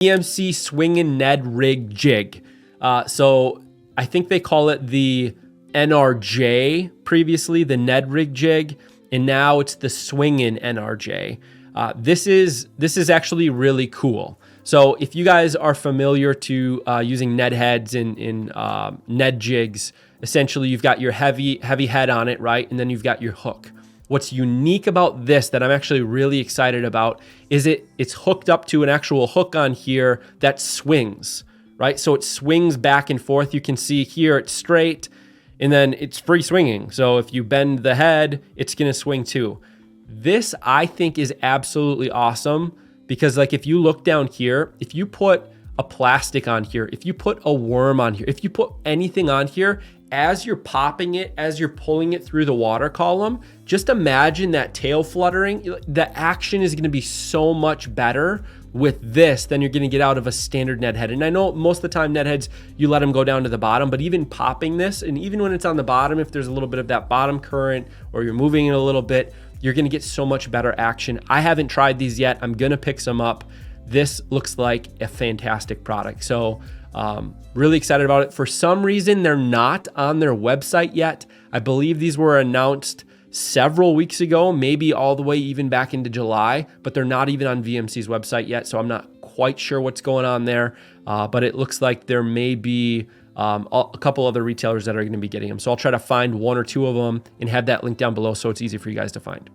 VMC Swingin Ned Rig Jig. So I think they call it the NRJ previously, the Ned Rig Jig, and now it's the Swingin NRJ. This is actually really cool. So if you guys are familiar to using Ned heads in Ned jigs, essentially you've got your heavy head on it, right? And then you've got your hook. What's unique about this that I'm actually really excited about is it's hooked up to an actual hook on here that swings, right? So it swings back and forth. You can see here it's straight and then it's free swinging. So if you bend the head, it's gonna swing too. This I think is absolutely awesome because like if you look down here, if you put a plastic on here, if you put a worm on here, if you put anything on here, as you're popping it, as you're pulling it through the water column, just imagine that tail fluttering. The action is gonna be so much better with this than you're gonna get out of a standard Ned head. And I know most of the time Ned heads, you let them go down to the bottom, but even popping this, and even when it's on the bottom, if there's a little bit of that bottom current or you're moving it a little bit, you're gonna get so much better action. I haven't tried these yet. I'm gonna pick some up. This looks like a fantastic product. So really excited about it. For some reason, they're not on their website yet. I believe these were announced several weeks ago, maybe all the way even back into July, but they're not even on VMC's website yet. So I'm not quite sure what's going on there, but it looks like there may be a couple other retailers that are going to be getting them. So I'll try to find one or two of them and have that link down below so it's easy for you guys to find.